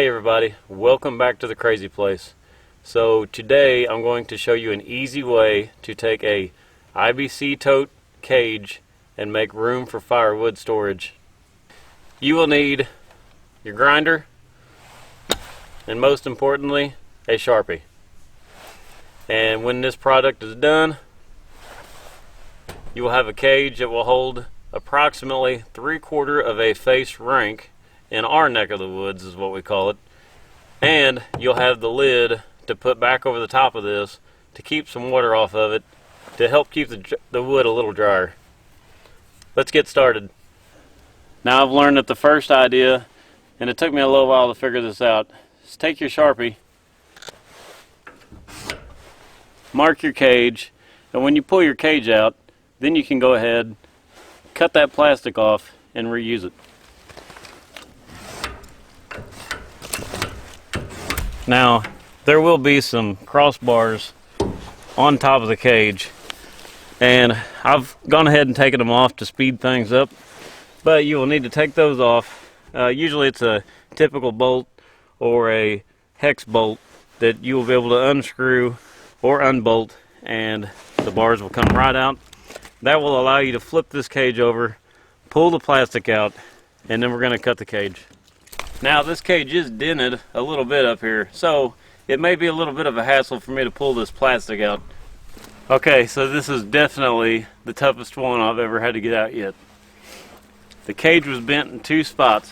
Hey everybody, welcome back to the crazy place. So today I'm going to show you an easy way to take a IBC tote cage and make room for firewood storage. You will need your grinder and most importantly a Sharpie. And when this product is done, you will have a cage that will hold approximately 3/4 of a face rank. In our neck of the woods is what we call it. And you'll have the lid to put back over the top of this to keep some water off of it to help keep the wood a little drier. Let's get started. Now I've learned that the first idea, and it took me a little while to figure this out, is take your Sharpie, mark your cage, and when you pull your cage out, then you can go ahead, cut that plastic off, and reuse it. Now, there will be some crossbars on top of the cage, and I've gone ahead and taken them off to speed things up, but you will need to take those off. Usually it's a typical bolt or a hex bolt that you will be able to unscrew or unbolt, and the bars will come right out. That will allow you to flip this cage over, pull the plastic out, and then we're going to cut the cage. Now this cage is dented a little bit up here, so it may be a little bit of a hassle for me to pull this plastic out. Okay, so this is definitely the toughest one I've ever had to get out yet. The cage was bent in 2 spots,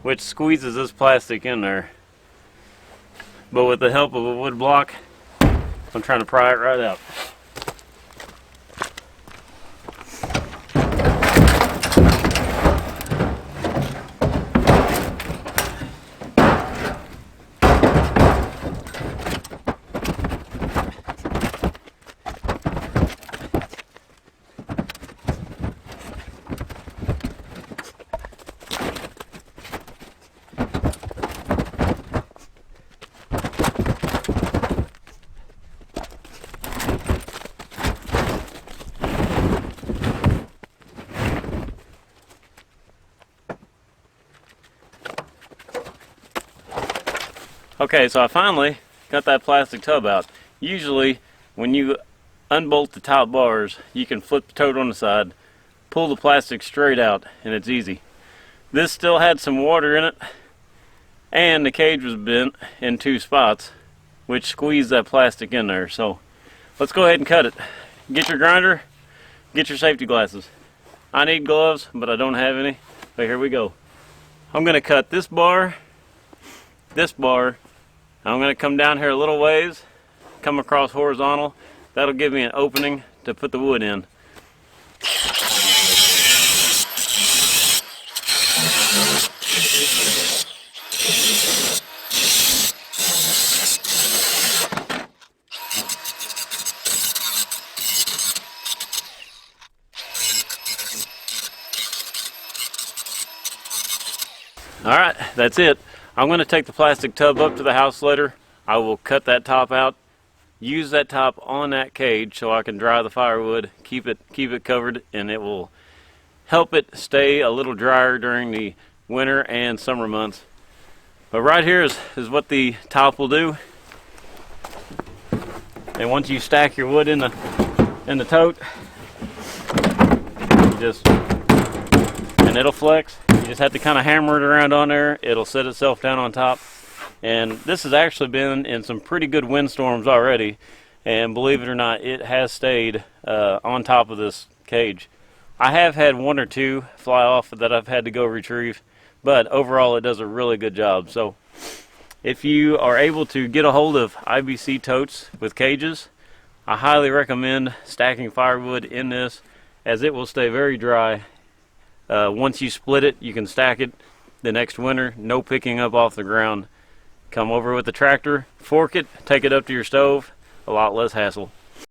which squeezes this plastic in there. But with the help of a wood block, I'm trying to pry it right out. Okay, so I finally got that plastic tub out. Usually, when you unbolt the top bars, you can flip the tote on the side, pull the plastic straight out, and it's easy. This still had some water in it, and the cage was bent in 2 spots, which squeezed that plastic in there. So, let's go ahead and cut it. Get your grinder, get your safety glasses. I need gloves, but I don't have any, but here we go. I'm going to cut this bar, I'm going to come down here a little ways, come across horizontal. That'll give me an opening to put the wood in. Alright, that's it. I'm going to take the plastic tub up to the house later. I will cut that top out, use that top on that cage so I can dry the firewood, keep it covered, and it will help it stay a little drier during the winter and summer months. But right here is what the top will do. And once you stack your wood in the tote, and it'll flex. You just have to kind of hammer it around on there. It'll set itself down on top. And this has actually been in some pretty good windstorms already. And believe it or not, it has stayed on top of this cage. I have had 1 or 2 fly off that I've had to go retrieve. But overall, it does a really good job. So if you are able to get a hold of IBC Totes with cages, I highly recommend stacking firewood in this, as it will stay very dry. Once you split it, you can stack it the next winter, no picking up off the ground. Come over with the tractor, fork it, take it up to your stove, a lot less hassle.